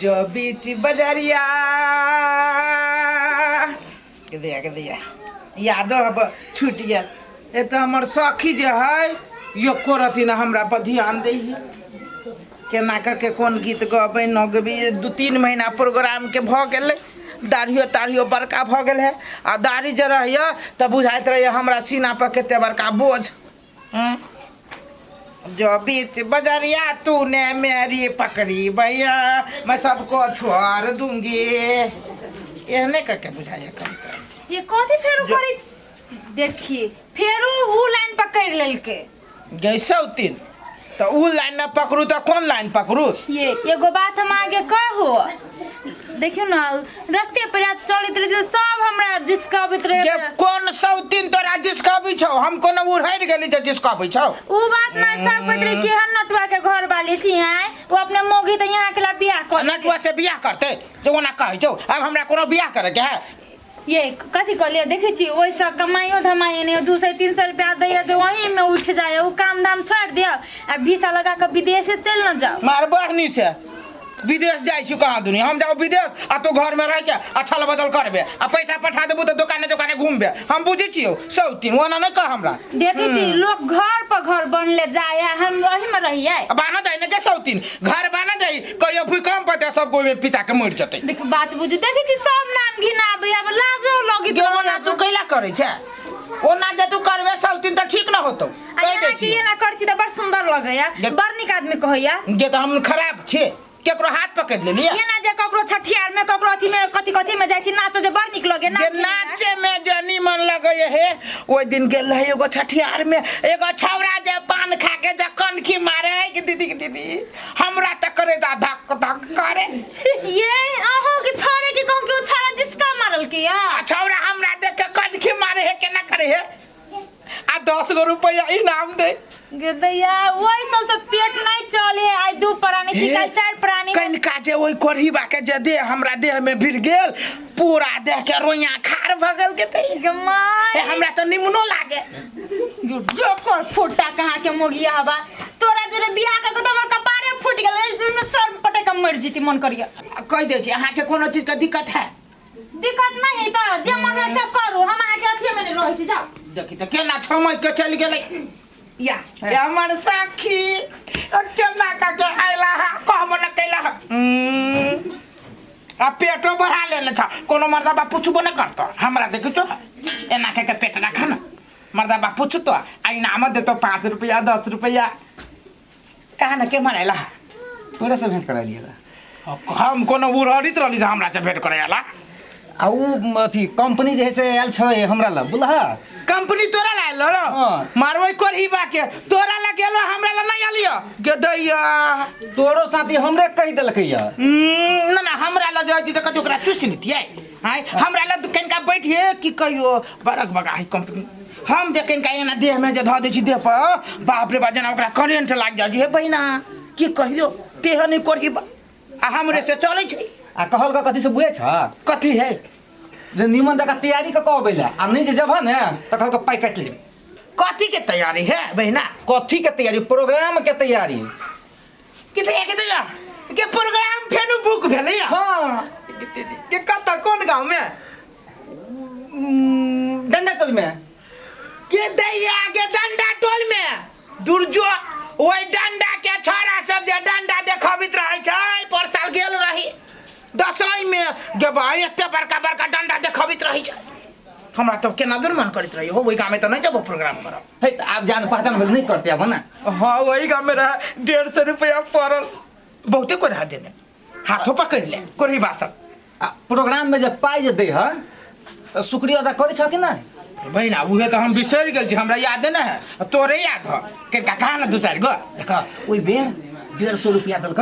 जो बीच बजरिया के दिया याद अब छूट गया। ये तो हमार सखी जो है यो कोरती ना हमरा पर ध्यान दे केना के कौन गीत गबे न गबी 2-3 महीना प्रोग्राम के भ गेले दाढ़ियो बड़का भ गेल है आ दाढ़ी जे रहिए तो बुझाइत रहिए हमरा सीना पर केते बड़का बोझ। जो बीच बजरिया तूने मेरी पकड़ी भैया मैं सबको छोड़ दूंगी एहने करके बुझाया करते ये कथी फेरू करी देखिए फेरू ऊ लाइन पकड़ लेलके गैसौतीन तो ऊ लाइन न पकड़ू तो कौन लाइन पकड़ू। ये एगो बात हम आगे कहो देखियो ना रास्ते पर चलित रहे सब हमरा डिस्कवरित रहे ये कौन सौतीन तोरा डिस्कवरी छौ हम कोनो उड़हर गेली जे डिस्कवरी छौ ऊ बात ना सब कहत रहे कि हन नटुआ के घर वाली थी आए वो अपने मोगी त यहां के बियाह कर नटुआ से बियाह करते जो ओना कहै छौ अब हमरा कोनो बियाह करे के है। ये कथी कहलिए देखे छी ओइसा कमाइयो धमाइयो ने 200-300 रुपया दैया तो वहीं में उठ जाए वो काम धाम छोड़ दिया आ वीसा लगा के विदेश से चल न जाओ मार बढ़नी से विदेश जाई छु कहां दुनिया हम जाओ विदेश आ तू घर में रह के अछल बदल करबे आ पैसा पठा देबू तो दुकाने घूमबे हम बुझी छियो सौतीन ओना न कह हमरा देखे छी लोग घर पर घर बनले जाए हम वही में रहिए बाना जाई न के सौतीन घर बाना जाई कहियो भूकंप पते सब कोई पिता के मर जते देख बात बुझी देखे छी सब नाम घिनाबे अब लाजो लगी तो ओना तू कैला करे छे ओना जे तू करबे सौतीन त ठीक न होतो कह दे छी ये ना करछी त बड़ सुंदर लगैया बड़ निक आदमी कहैया जे त हम खराब छे केकरो हाथ पकड़ ले लिया ये ना जे ककरो छठियार में ककरो अथी में कथी में जाय छी नाच जे बड़ निक लगे ना नाचे में जनी मन लगे हे ओइ दिन गेल है एगो छठियार में एगो छौरा जे पान खा के जे कनखी मारे है कि दीदी हमरा त करे दा धक धक करे ये आहो के छोरे के कहूं के ओ छौरा जिसका मारल के या छौरा हमरा देख के कनखी मारे है केना करे है आ 10 गो रुपया इनाम दे गे दैया ओइ सबसे पेट नहीं चले आइ 2 प्राणी निकल 4 प्राणी कनका जे ओइ कोरहीबा के जे दे हमरा देह में भिड़ गेल पूरा देह के रोइया खार भ गेल के तई गमाई हमरा त निमनो लागे जो कर फुटा कहां के मोगिया हवा तोरा जे बियाह के तो हमर कपारे फूट गेल इसमें सर पटे का मर जीती मन करिया कह दे छी अहाँ के कोनो चीज का दिक्कत है दिक्कत नहीं त जे मन है सब करू हम आके अथी में रह छी जाओ देखी त केना समय के चल गेलै या हमर साखी केना का के आइला है कहबो न कैला है आ पेटो बढ़ा लेले था कोनो मर्दा बा पूछबो न करतो हमरा देखि तो एना के पेट रखा न मर्दा बा पूछ तो आई नाम दे तो 5 रुपया 10 रुपया कहां न के मनाइला तोरा से भेंट करा लिया हम कोनो बुढ़ित रहली से हमरा से भेंट करायला आ उ अथी कंपनी जे से आयल छै हमरा ल बुलहा कंपनी तोरा लायल रो मारवई करही बा के तोरा ला गेलो हमरा ला नहीं आलियो गे दैया तोरो साथी हमरे कहि देलकै या ना हमरा ला जति त कतो ओकरा चुस लेतियै हाय हमरा ला कनका बैठिए की कहियो बरक बगाही कंपनी हम देखेन का एना देह में जे ध दै छी देह पर बाप रे बा जना ओकरा करेंट लाग जाय हे बहिना की कहियो तेह नहीं करही बा आ हमरे से चलै छै आ कहल का कथि से बुझे छ कथी है जे निमन जका तैयारी क कहबैला आ नहीं जे जब ने त कहल का पाई काट ले कथी के तैयारी है बहिना कथी के तैयारी प्रोग्राम के तैयारी के तैयारी के प्रोग्राम फेनु बुक भेलै हां के कत कौन गांव में डंडा टोल में के दैया के डंडा टोल में दुर्जो ओइ डंडा के छोरा सब जे डंडा देखबित रहै छै पर साल गेल रही दसई में गे भाई एते बड़का बड़का डंडा देखबित रहै छै हमरा तो केना दूर मन करत रही हो ओइ गांव में त नहीं जब प्रोग्राम करब हे आप जान पहचान भेल नहीं करते अब ना हां ओइ गांव में रहा 150 रुपया पड़ल बहुते को रहा देने हाथों पकड़ ले कोरी बासक प्रोग्राम में जब पाई जे दे ह त शुक्रिया अदा करे छ कि ना बहिना उहे त हम बिसर गेल छी हमरा याद न है तोरे याद ह केनका कहा न 2-4 गो देखा ओइ बेर 150 रुपया दलक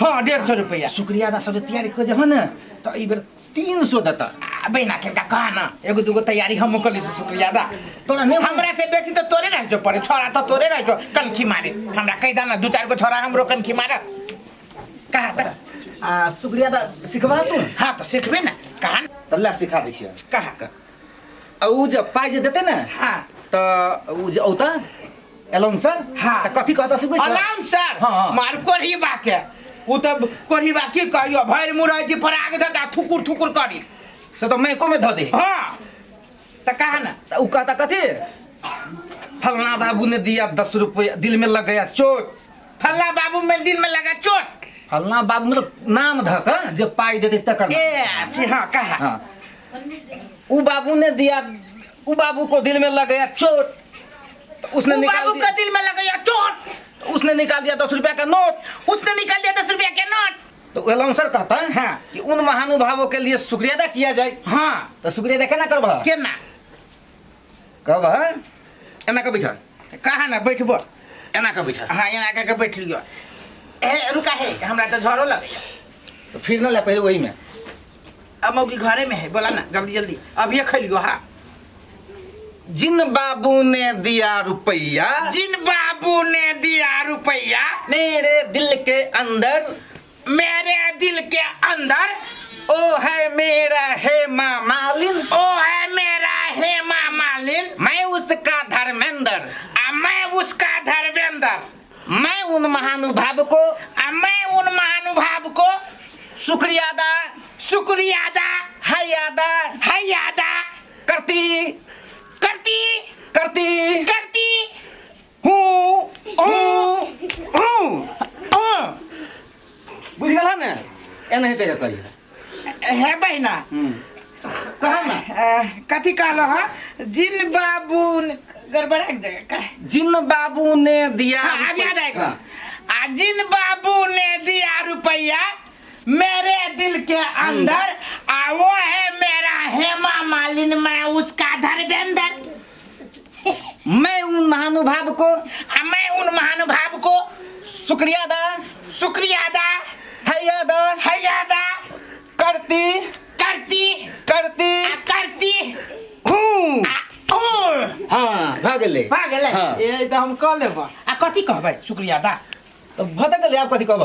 हां 150 रुपया शुक्रिया अदा सब तैयारी क जे ह न त ई बेर 300 दता बहिना केनका कहा न एगो दुगो तैयारी हम कली शुक्रिया अदा तोरा ने हमरा से बेसी त तोरे रह जो पड़े छोरा त तोरे रह जो कनखी मारे हमरा कह दा न 2-4 गो छोरा हमरो कनखी मारे कहा त शुक्रिया अदा सिखबा तू हां त सिखबे न कहा त ला सिखा दै छियै कहा का उ जे पाई जे देते न हां त उ जे औता अलाउंसर हां त कथी कहता से बुझ अलाउंसर हां मार कोरही बाके उ तब कोरिबा की कहियो भैर मुरई जी पराग दगा थुकुर थुकुर करी से तो मैं को में धो दे हां त कहा ना तो उ कहता कथी फलना बाबू ने दिया 10 रुपया दिल में लग गया चोट फल्ला बाबू में दिल में लगा चोट फलना बाबू मतलब नाम धका जो पाई देते तकर ए से हां कहा हाँ उ बाबू ने दिया उ बाबू को दिल में लग गया चोट तो उसने उ निकाल बाबू दिया का दिल में लगा चोट तो उसने निकाल दिया 10 रुपया का नोट उसने निकाल दिया 10 रुपया के नोट तो अलाउंसर कहता है हाँ। कि उन महानुभावों के लिए शुक्रिया अदा किया जाए हां तो शुक्रिया अदा केना करबा केना कब एना का बैठा कहा ना बैठबो एना का बैठा हां एना के बैठ लियो ए रुका है हमरा तो झरो लगे तो फिर ना ले पहले वही में अब मौगी घरे में है बोला ना जल्दी जल्दी अभी खा लियो हां जिन बाबू ने दिया रुपया जिन बाबू ने दिया रुपया मेरे दिल के अंदर मेरे दिल के अंदर ओ है मेरा हेमा मालिन ओ है मेरा हेमा मालिन मैं उसका धर्मेंद्र मैं उसका धर्मेंद्र मैं उन महानुभाव को मैं उन महानुभाव को शुक्रिया अदा है यादा करती करती हूँ बुझ गया ना एना ही तेरे कही है बहिना कहा ना कथी कहलो हा जिन बाबू गड़बड़ा का जिन बाबू ने दिया हाँ, अब याद आएगा जिन बाबू ने दिया रुपया मेरे दिल के अंदर वो है मेरा हेमा मालिन मैं उसका धर्मेंद्र मैं उन महानुभाव को शुक्रिया अदा है यादा करती हूँ हाँ भागले हाँ। ये तो हम कह लेब कथी कहबै शुक्रिया दा तो भटक गले आप कथी कहब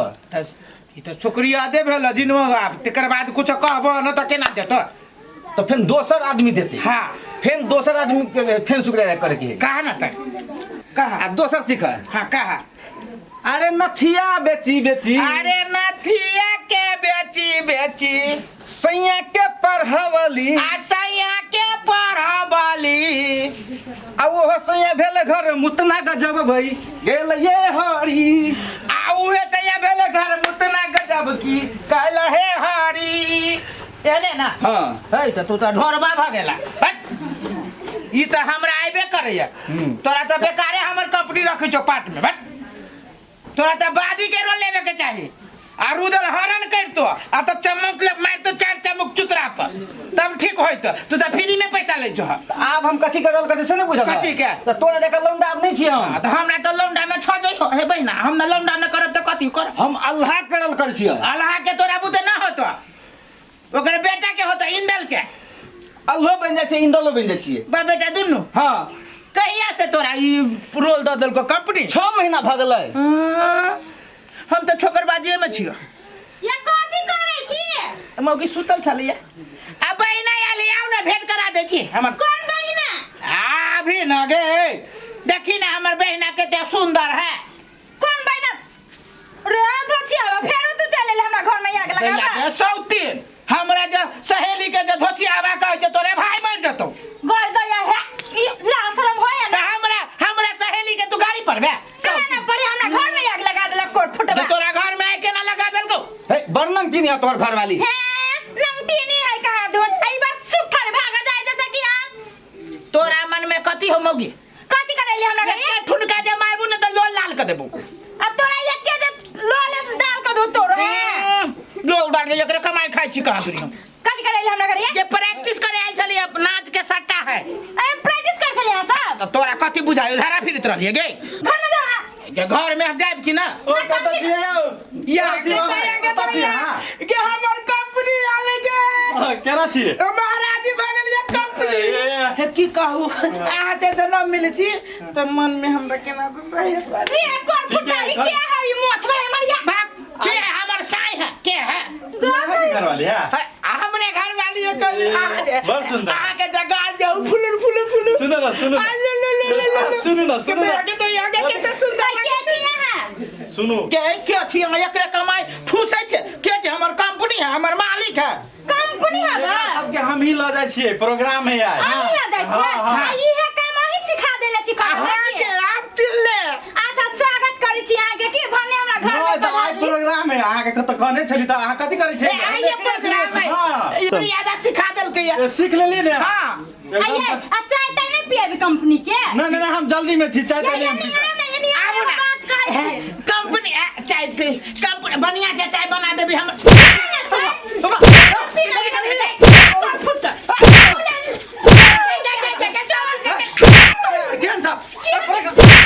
ई तो शुक्रिया दे भेल जिनवा बाप तकर बाद कुछ कहब न त केना देत तो फिर दोसर आदमी देते हाँ फिर दोसर आदमी के फिर शुक्रिया करे के कहा ना त कहा आ दोसर सीखा हाँ कहा अरे नथिया बेची अरे नथिया के बेची सैया के पढ़वली सैया के पढ़वली आ वो सैया भेले घर मुतना गजब भई गेल ये हरी उहे सैया भेले घर मुतना गजब की कहल हे हरी एले ना हाँ है त तू त ढोरबा भगेला ई त हमरा आइबे करैया तोरा त बेकारे हमर कंपनी रखै छौ पाट में बट तोरा त बादी के रोल लेवे के चाही आ रुदल हरण करतो आ त चमक ले मार तो 4 चमक चुतरा पर तब ठीक होइत तू त फ्री में पैसा ले छ अब हम कथी करल कथी से नहीं बुझल कथी के तो तोरा देखा लौंडा अब नहीं छी हम त हमरा त लौंडा में छ जई हे बहिना हम न लौंडा में करब त कथी कर हम अल्लाह करल कर छी अल्लाह के तोरा बुते ना होतो ओकर बेटा के होतो इंदल के अल्लाह बन जाय छै इंदलो बन जाय छिए बा बेटा दुनु हाँ कहिया से तोरा ई रोल द दल को कंपनी 6 महीना भगलै हम त छोकरबाजी में छियो ये कथी करे छी मौगी सुतल छलिया अब बहिना आली आउ ना भेंट करा दे छी हमर कौन बहिना अभी न गे देखी ना हमर बहिना केते सुंदर है कौन बहिना रे धोचिया फेरो तू चले हमरा घर में आग लगा सौतीन हमरा जे सहेली के जे धोचियावा कहै छै तोरे भाई मर जतो गय दया है ई लाशरम होय त हमरा सहेली के तू गाड़ी पर बे ना परे हमरा घर में आग लगा देलक कोट फुटबा तोरा घर में आके ना लगा देलको हे वर्णन की नहीं है तोहर घर वाली है नंगटी नहीं है कहां दोन आई बार सुथर भागा जाए जैसे कि हम तोरा मन में कथी हो मौगी कथी करेली हमरा घर एक ठुनका जे मारबू न त लोल लाल कर देबो अब तोरा एक के लोले डाल के दो तोरो लोल डाल के एकरे कमाई खाइ छी कहां दूरी हम कथी करेली हमरा घर ये प्रैक्टिस करे आइल छली अब नाच के सट्टा है ए प्रैक्टिस कर चली हां सब तो तोरा कथी बुझायो धारा फिरत रहलिए गे घर में जा के घर में हम जाब कि ना ओ कत छिए या के हमर कंपनी आले गे केना छिए महाराज जी भगल ये कंपनी हे की कहू अहाँ से जन्म मिले छी त मन में हमरा केना रहे रे कोन फुटाई के है ई मोछ वाले मरिया भाग के हमर साई है के है घर वाली है हमरे घर वाली ये कल बड़ सुंदर आहा के जगह जाऊ फुलर सुनो ना सुनो ना आगे तो आगे के सुंदर के छी यहां सुनो के छी एकरे कमाई ठूसे छे के छे हमर कंपनी है हमर मालिक है कंपनी है बा सबके हम ही ल जाइ छियै प्रोग्राम है यार हम ला दै छै हाँ, हाँ। ई है काम अही सिखा देले छी अहाँ के आप चिल्ले आधा स्वागत करै छी अहाँ के की भने हमरा घर नहि में तऽ आइ पधारी प्रोग्राम है अहाँके कतऽ कहने छली तऽ अहाँ कथी करै छियै आइए प्रोग्राम हाँ। है ई याद सिखा देल के ए, सीख लेली ने हां आइए अच्छा तै नहीं पिएबे कंपनी के नहीं नहीं हम जल्दी में छी चाय ताली हम नहीं आबू ना बात कहै छी कंपनी चाय से कंपनी बढ़िया से चाय बना देबी हम केहन छ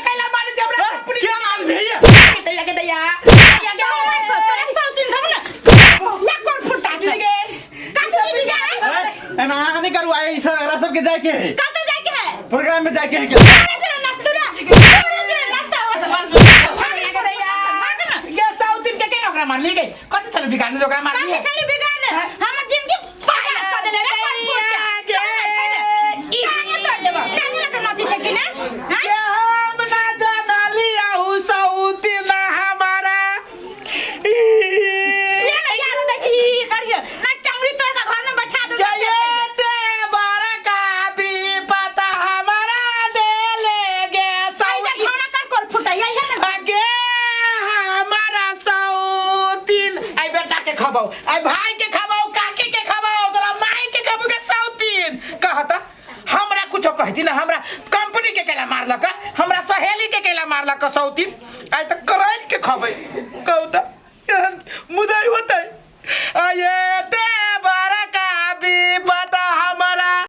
क्या माल भैया एना अहाँ नहीं करू आइ सारा सबके जाए के है प्रोग्राम में जाए के है क्या कति चल बिगाड्ने जोग्रा मार्ने हम ना जानली आहु सौती ना हमारा गयते बारा का भी पता हमारा दे गे सौती आगे हमारा सौतीन आई बेटा के खबाओ आई भाई के खबाओ काकी के खबाओ तोरा माई के खबू के सौतीन कहता हमरा कुछो कहती ना हमरा कंपनी के केला मारलक हमरा सहेली के केला मारलक सौतीन आई त